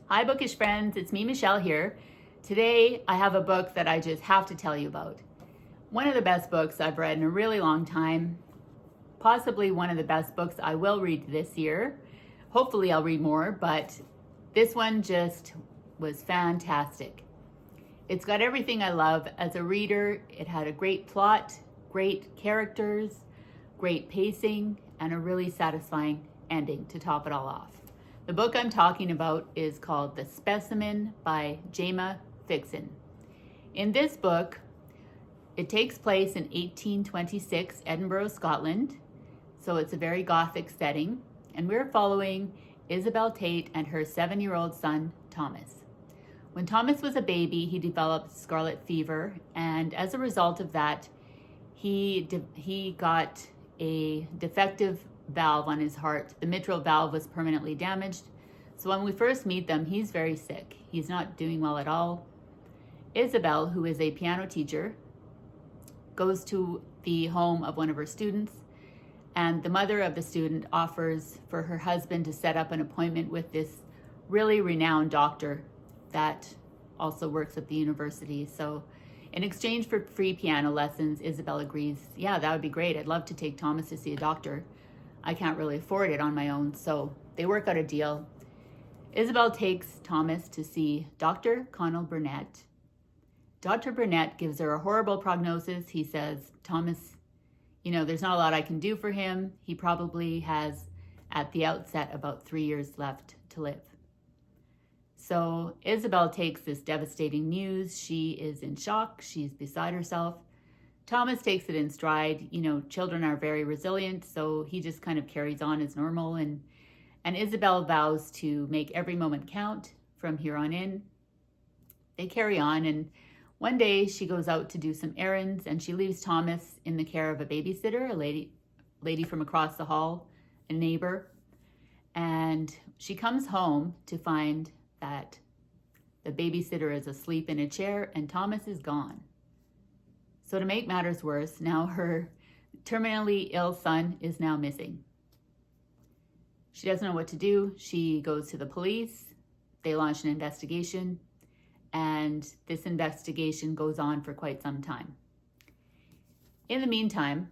Hi, bookish friends. It's me, Michelle, here. Today, I have a book that I just have to tell you about. One of the best books I've read in a really long time. Possibly one of the best books I will read this year. Hopefully, I'll read more, but this one just was fantastic. It's got everything I love as a reader. It had a great plot, great characters, great pacing, and a really satisfying ending to top it all off. The book I'm talking about is called The Specimen by Jaima Fixen. In this book, it takes place in 1826, Edinburgh, Scotland. So it's a very gothic setting. And we're following Isabel Tate and her 7-year-old son, Thomas. When Thomas was a baby, he developed scarlet fever. And as a result of that, he got a defective valve on his heart. The mitral valve was permanently damaged. So when we first meet them, he's very sick. He's not doing well at all. Isabel, who is a piano teacher, goes to the home of one of her students, and the mother of the student offers for her husband to set up an appointment with this really renowned doctor that also works at the university. So in exchange for free piano lessons, Isabel agrees, yeah, that would be great. I'd love to take Thomas to see a doctor. I can't really afford it on my own, so they work out a deal. Isabel takes Thomas to see Dr. Connell Burnett. Dr. Burnett gives her a horrible prognosis. He says, Thomas, there's not a lot I can do for him. He probably has, at the outset, about 3 years left to live. So Isabel takes this devastating news. She is in shock. She's beside herself. Thomas takes it in stride. Children are very resilient, so he just kind of carries on as normal. And Isabel vows to make every moment count from here on in. They carry on, and one day she goes out to do some errands, and she leaves Thomas in the care of a babysitter, a lady from across the hall, a neighbor. And she comes home to find that the babysitter is asleep in a chair and Thomas is gone. So to make matters worse, now her terminally ill son is now missing. She doesn't know what to do. She goes to the police. They launch an investigation, and this investigation goes on for quite some time. In the meantime,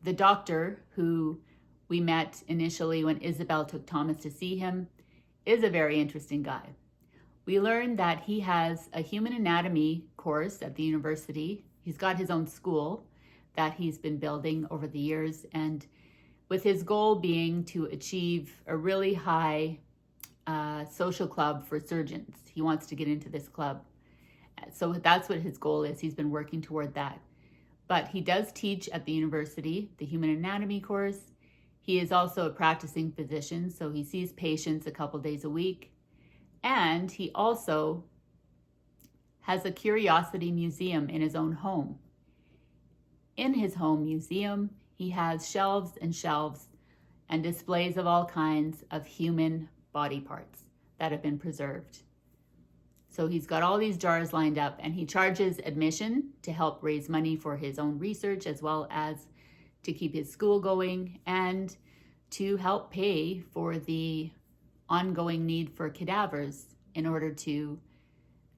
the doctor who we met initially when Isabel took Thomas to see him is a very interesting guy. We learned that he has a human anatomy course at the university. He's got his own school that he's been building over the years, and with his goal being to achieve a really high social club for surgeons. He wants to get into this club. So that's what his goal is. He's been working toward that. But he does teach at the university, the human anatomy course. He is also a practicing physician, so he sees patients a couple days a week. And he also has a curiosity museum in his own home. In his home museum, he has shelves and shelves and displays of all kinds of human body parts that have been preserved. So he's got all these jars lined up, and he charges admission to help raise money for his own research, as well as to keep his school going and to help pay for the ongoing need for cadavers in order to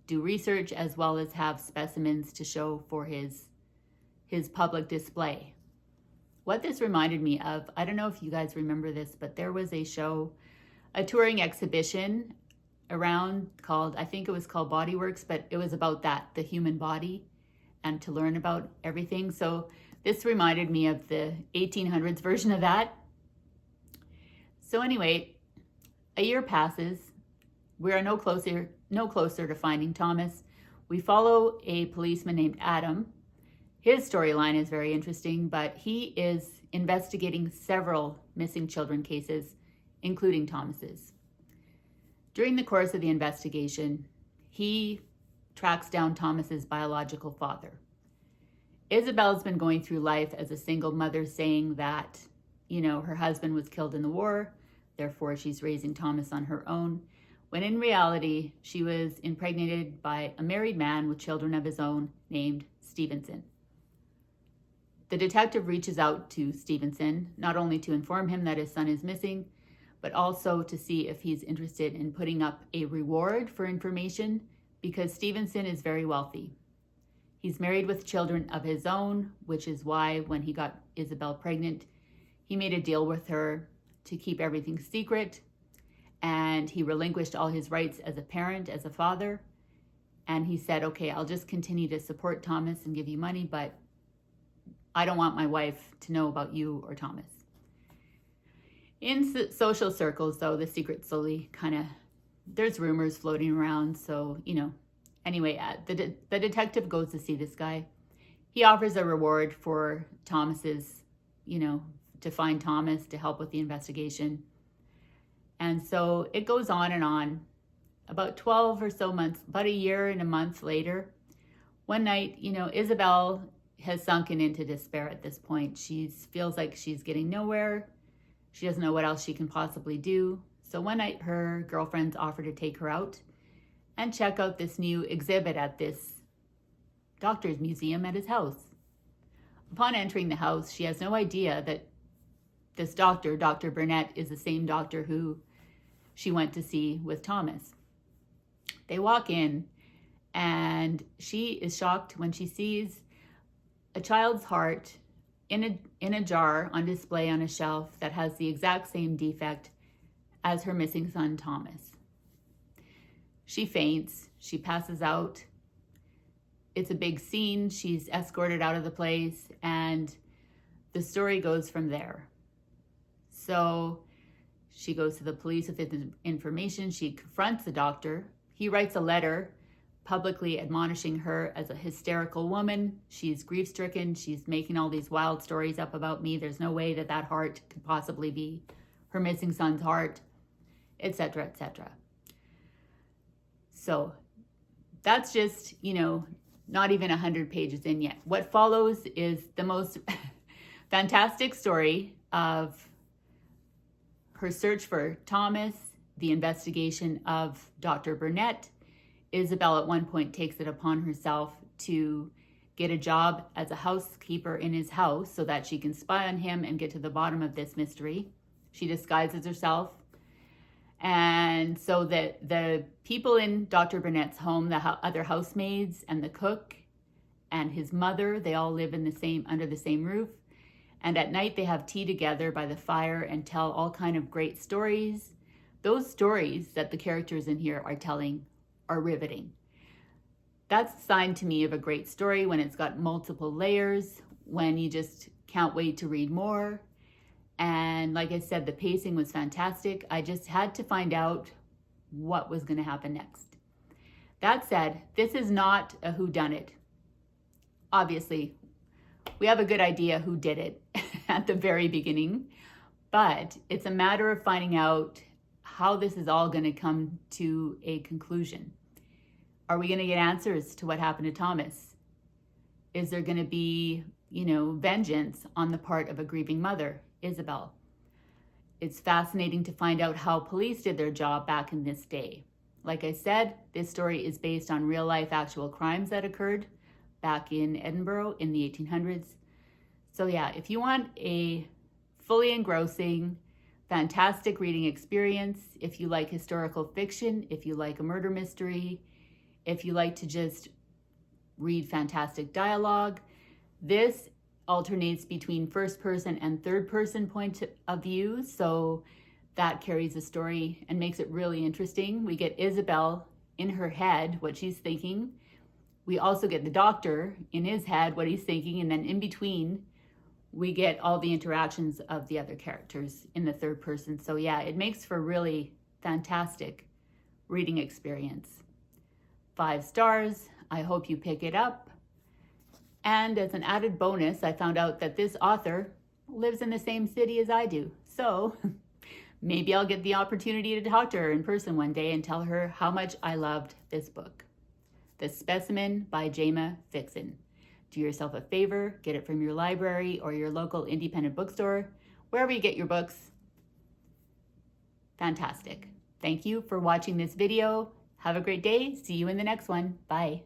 do research, as well as have specimens to show for his public display. What this reminded me of, I don't know if you guys remember this, but there was a show, a touring exhibition around called, I think it was called Bodyworks, but it was about that, the human body, and to learn about everything. So this reminded me of the 1800s version of that. So anyway, a year passes. We are no closer to finding Thomas. We follow a policeman named Adam. His storyline is very interesting, but he is investigating several missing children cases, including Thomas's. During the course of the investigation, he tracks down Thomas's biological father. Isabel's been going through life as a single mother, saying that, her husband was killed in the war, therefore she's raising Thomas on her own, when in reality, she was impregnated by a married man with children of his own named Stevenson. The detective reaches out to Stevenson, not only to inform him that his son is missing, but also to see if he's interested in putting up a reward for information, because Stevenson is very wealthy. He's married with children of his own, which is why when he got Isabel pregnant, he made a deal with her to keep everything secret, and he relinquished all his rights as a parent, as a father, and he said, okay, I'll just continue to support Thomas and give you money, but I don't want my wife to know about you or Thomas. In social circles, though, the secret slowly there's rumors floating around, so, Anyway, the detective goes to see this guy. He offers a reward for Thomas's, to find Thomas, to help with the investigation. And so it goes on and on. About 12 or so months, about a year and a month later, one night, Isabel has sunken into despair at this point. She feels like she's getting nowhere. She doesn't know what else she can possibly do. So one night her girlfriends offer to take her out and check out this new exhibit at this doctor's museum at his house. Upon entering the house, she has no idea that this doctor, Dr. Burnett, is the same doctor who she went to see with Thomas. They walk in, and she is shocked when she sees a child's heart in a jar on display on a shelf that has the exact same defect as her missing son, Thomas. She faints, she passes out. It's a big scene. She's escorted out of the place, and the story goes from there. So she goes to the police with the information. She confronts the doctor. He writes a letter publicly admonishing her as a hysterical woman. She's grief-stricken. She's making all these wild stories up about me. There's no way that heart could possibly be her missing son's heart, etc., etc. So that's just, not even 100 pages in yet. What follows is the most fantastic story of her search for Thomas, the investigation of Dr. Burnett. Isabel at one point takes it upon herself to get a job as a housekeeper in his house so that she can spy on him and get to the bottom of this mystery. She disguises herself. And so that the people in Dr. Burnett's home, the other housemaids and the cook and his mother, they all live under the same roof. And at night they have tea together by the fire and tell all kind of great stories. Those stories that the characters in here are telling are riveting. That's a sign to me of a great story, when it's got multiple layers, when you just can't wait to read more. And like I said, the pacing was fantastic. I just had to find out what was going to happen next. That said, this is not a whodunit. Obviously, we have a good idea who did it at the very beginning, but it's a matter of finding out how this is all going to come to a conclusion. Are we going to get answers to what happened to Thomas? Is there going to be, vengeance on the part of a grieving mother, Isabel? It's fascinating to find out how police did their job back in this day. Like I said, this story is based on real life actual crimes that occurred back in Edinburgh in the 1800s. So yeah, if you want a fully engrossing, fantastic reading experience, if you like historical fiction, if you like a murder mystery, if you like to just read fantastic dialogue, this alternates between first person and third person point of view, so that carries the story and makes it really interesting. We get Isabel in her head, what she's thinking. We also get the doctor in his head, what he's thinking, and then in between we get all the interactions of the other characters in the third person. So yeah, it makes for a really fantastic reading experience. 5 stars. I hope you pick it up. And as an added bonus, I found out that this author lives in the same city as I do. So maybe I'll get the opportunity to talk to her in person one day and tell her how much I loved this book. The Specimen by Jaima Fixen. Do yourself a favor, get it from your library or your local independent bookstore, wherever you get your books. Fantastic. Thank you for watching this video. Have a great day. See you in the next one. Bye.